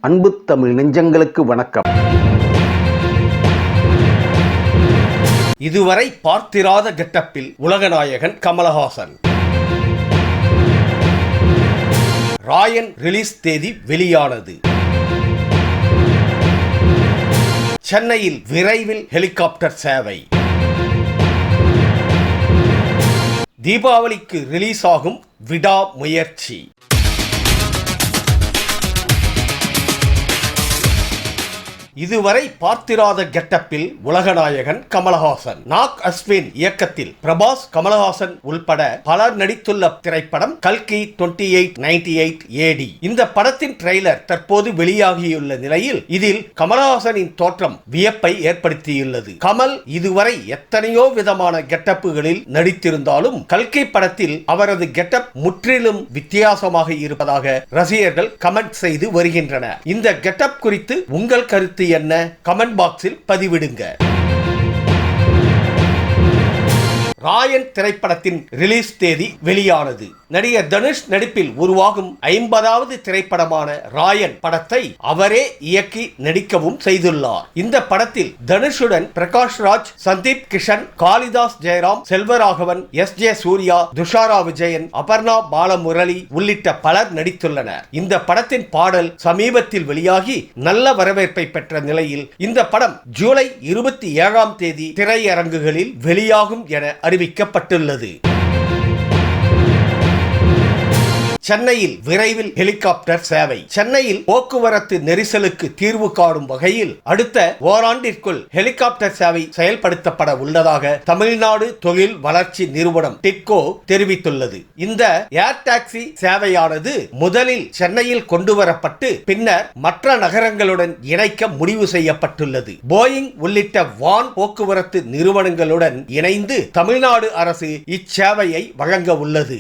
அன்பு தமிழ் நெஞ்சங்களுக்கு வணக்கம். இதுவரை பார்த்திராத கெட்டப்பில் உலகநாயகன் கமலஹாசன். ராயன் ரிலீஸ் தேதி வெளியானது. சென்னையில் விரைவில் ஹெலிகாப்டர் சேவை. தீபாவளிக்கு ரிலீஸ் ஆகும் விடாமுயற்சி. இதுவரை பார்த்திராத கெட்டப்பில் உலகநாயகன் கமலஹாசன். நாக் அஸ்வின் இயக்கத்தில் பிரபாஸ், கமலஹாசன் உள்பட பலர் நடித்துள்ள திரைப்படம் கல்கி 2898 AD. இந்த படத்தின் ட்ரெய்லர் தற்போது வெளியாகியுள்ள நிலையில் இதில் கமலஹாசனின் தோற்றம் வியப்பை ஏற்படுத்தியுள்ளது. கமல் இதுவரை எத்தனையோ விதமான கெட்டப்புகளில் நடித்திருந்தாலும் கல்கி படத்தில் அவரது கெட்டப் முற்றிலும் வித்தியாசமாக இருப்பதாக ரசிகர்கள் கமெண்ட் செய்து வருகின்றனர். இந்த கெட்டப் குறித்து உங்கள் கருத்து என்ன? கமெண்ட் பாக்ஸில் பதிவிடுங்க. ராயன் திரைப்படத்தின் ரிலீஸ் தேதி வெளியானது. நடிகர் தனுஷ் நடிப்பில் உருவாகும் 50வது திரைப்படமான ராயன் படத்தை அவரே இயக்கி நடிக்கவும் செய்துள்ளார். இந்த படத்தில் தனுஷுடன் பிரகாஷ் ராஜ், சந்தீப் கிஷன், காளிதாஸ் ஜெயராம், செல்வராகவன், SJ சூர்யா, துஷாரா விஜயன், அபர்ணா பாலமுரளி உள்ளிட்ட பலர் நடித்துள்ளனர். இந்த படத்தின் பாடல் சமீபத்தில் வெளியாகி நல்ல வரவேற்பை பெற்ற நிலையில் இந்த படம் ஜூலை 27ஆம் தேதி திரையரங்குகளில் வெளியாகும் என அறிவிக்கப்பட்டுள்ளது. சென்னையில் விரைவில் ஹெலிகாப்டர் சேவை. சென்னையில் போக்குவரத்து நெரிசலுக்கு தீர்வு காணும் வகையில் அடுத்த ஓராண்டிற்குள் ஹெலிகாப்டர் சேவை செயல்படுத்தப்பட உள்ளதாக தமிழ்நாடு தொழில் வளர்ச்சி நிறுவனம் டிட்கோ தெரிவித்துள்ளது. இந்த ஏர் டாக்ஸி சேவையானது முதலில் சென்னையில் கொண்டு வரப்பட்டு பின்னர் மற்ற நகரங்களுடன் இணைக்க முடிவு செய்யப்பட்டுள்ளது. போயிங் உள்ளிட்ட வான் போக்குவரத்து நிறுவனங்களுடன் இணைந்து தமிழ்நாடு அரசு இச்சேவையை வழங்க உள்ளது.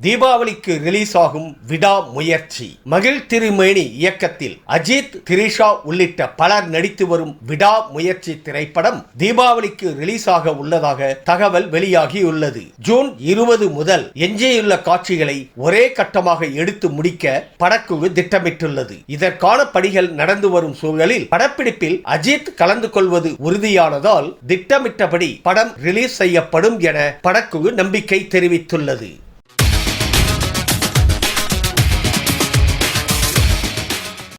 தீபாவளிக்கு ரிலீஸ் ஆகும் விடாமுயற்சி. மகிழ் திருமேனி இயக்கத்தில் அஜித், திரிஷா உள்ளிட்ட பலர் நடித்து வரும் விடாமுயற்சி திரைப்படம் தீபாவளிக்கு ரிலீஸ் ஆக உள்ளதாக தகவல் வெளியாகியுள்ளது. ஜூன் 20 முதல் எஞ்சியுள்ள காட்சிகளை ஒரே கட்டமாக எடுத்து முடிக்க படக்குழு திட்டமிட்டுள்ளது. இதற்கான பணிகள் நடந்து வரும் சூழலில் படப்பிடிப்பில் அஜித் கலந்து கொள்வது உறுதியானதால் திட்டமிட்டபடி படம் ரிலீஸ் செய்யப்படும் என படக்குழு நம்பிக்கை தெரிவித்துள்ளது.